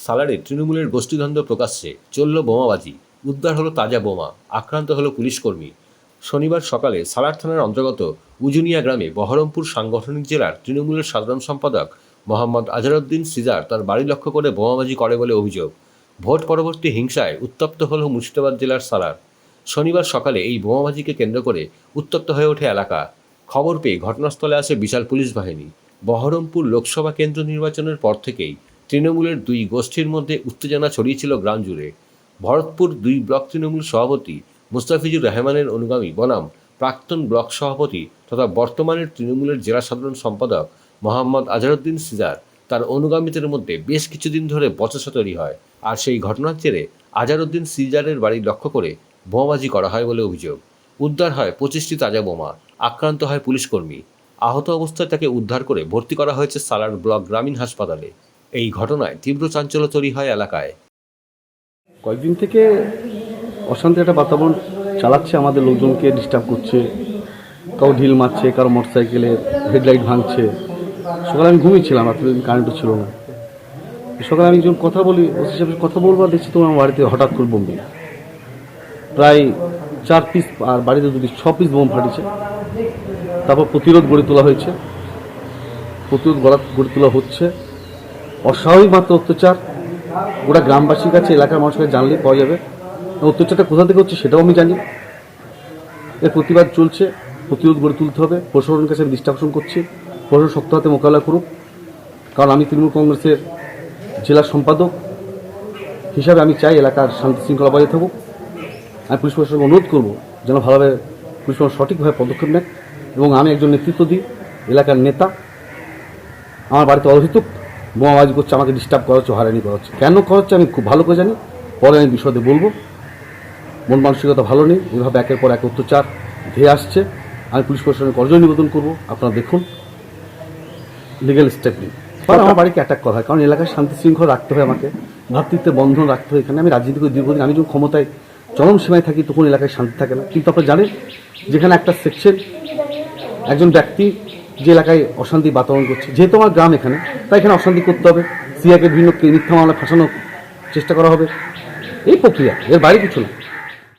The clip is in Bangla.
সালারে তৃণমূলের গোষ্ঠীদ্বন্দ্ব প্রকাশ্যে, চলল বোমাবাজি, উদ্ধার হলো তাজা বোমা, আক্রান্ত হলো পুলিশকর্মী। শনিবার সকালে সালার থানার অন্তর্গত উজুনিয়া গ্রামে বহরমপুর সাংগঠনিক জেলার তৃণমূলের সাধারণ সম্পাদক মোহাম্মদ আজহারউদ্দিন সিজার তার বাড়ি লক্ষ্য করে বোমাবাজি করে বলে অভিযোগ। ভোট পরবর্তী হিংসায় উত্তপ্ত হল মুর্শিদাবাদ জেলার সালার। শনিবার সকালে এই বোমাবাজিকে কেন্দ্র করে উত্তপ্ত হয়ে ওঠে এলাকা। খবর পেয়ে ঘটনাস্থলে আসে বিশাল পুলিশ বাহিনী। বহরমপুর লোকসভা কেন্দ্র নির্বাচনের পর থেকেই তৃণমূলের দুই গোষ্ঠীর মধ্যে উত্তেজনা ছড়িয়েছিল গ্রাম জুড়ে। ভরতপুর ২ ব্লক তৃণমূল সভাপতি মুস্তাফিজুর রহমানের অনুগামী বনাম প্রাক্তন ব্লক সভাপতি তথা বর্তমানের তৃণমূলের জেলা সাধারণ সম্পাদক মোহাম্মদ আজহারউদ্দিন সিজার তার অনুগামীদের মধ্যে বেশ কিছুদিন ধরে বচসা তৈরি হয়। আর সেই ঘটনার জেরে আজহারউদ্দিন সিজারের বাড়ি লক্ষ্য করে বোমাবাজি করা হয় বলে অভিযোগ। উদ্ধার হয় ২৫টি তাজা বোমা, আক্রান্ত হয় পুলিশকর্মী। আহত অবস্থায় তাকে উদ্ধার করে ভর্তি করা হয়েছে সালার ব্লক গ্রামীণ হাসপাতালে। এই ঘটনায় তীব্র চাঞ্চল্য তৈরি হয় এলাকায়। কয়েকদিন থেকে অশান্তি একটা বাতাবরণ চালাচ্ছে, আমাদের লোকজনকে ডিস্টার্ব করছে, কারো ঢিল মারছে, কারো মোটরসাইকেলের হেডলাইট ভাঙছে। সকালে আমি ঘুমিয়েছিলাম, রাত্রে কারেন্টও ছিল না। সকালে আমি যখন কথা বলি, ওসি সাহেবের কথা বলবো, দেখছি তোমার বাড়িতে হঠাৎ করে বোম প্রায় 4 পিস, আর বাড়িতে 6 পিস বোম ফাটিছে। তারপর প্রতিরোধ গড়ে তোলা হয়েছে, গড়ে তোলা হচ্ছে। অস্বাভাবিক মাত্রা অত্যাচার গোটা গ্রামবাসীর কাছে, এলাকার মানুষের কাছে জানলে পাওয়া যাবে। অত্যাচারটা কোথা থেকে হচ্ছে সেটাও আমি জানি। এর প্রতিবাদ চলছে, প্রতিরোধ গড়ে তুলতে হবে। প্রশাসনের কাছে আমি দৃষ্টি আকর্ষণ করছি, প্রশাসন শক্ত হাতে মোকাবিলা করুক। কারণ আমি তৃণমূল কংগ্রেসের জেলা সম্পাদক হিসাবে আমি চাই এলাকার শান্তি শৃঙ্খলা বজায় থাকুক। আমি পুলিশ প্রশাসনকে অনুরোধ করবো যেন ভালোভাবে পুলিশ প্রশাসন সঠিকভাবে পদক্ষেপ নেয় এবং আমি একজন নেতৃত্ব দিই, এলাকার নেতা। আমার বাড়িতে অহেতুক বোমাবাজি করছে, আমাকে ডিস্টার্ব করা হচ্ছে, হয়রানি করা হচ্ছে। কেন করা হচ্ছে আমি খুব ভালো করে জানি, পরে আমি বিশদে বলবো। মন মানসিকতা ভালো নেই, এভাবে একের পর এক অত্যাচার ধেয়ে আসছে। আমি পুলিশ প্রশাসনের করজোড়ে নিবেদন করবো, আপনারা দেখুন, লিগ্যাল স্টেপ নিন। আমার বাড়িকে অ্যাটাক করা হয়, কারণ এলাকার শান্তি শৃঙ্খলা রাখতে হয়, আমাকে ভ্রাতৃত্বের বন্ধন রাখতে হয়। এখানে আমি রাজনীতি করে দীর্ঘদিন, আমি যখন ক্ষমতায় চরম সীমায় থাকি তখন এলাকায় শান্তি থাকে না। কিন্তু আপনারা জানেন, যেখানে একটা সেকশন, একজন ব্যক্তি যে এলাকায় অশান্তি বাতাবরণ করছে, যেহেতু আমার গ্রাম এখানে, তাই এখানে অশান্তি করতে হবে, সিআইকে বিভিন্ন মিথ্যা মামলা ফাঁসানোর চেষ্টা করা হবে। এই প্রক্রিয়া, এর বাইরে কিছু না।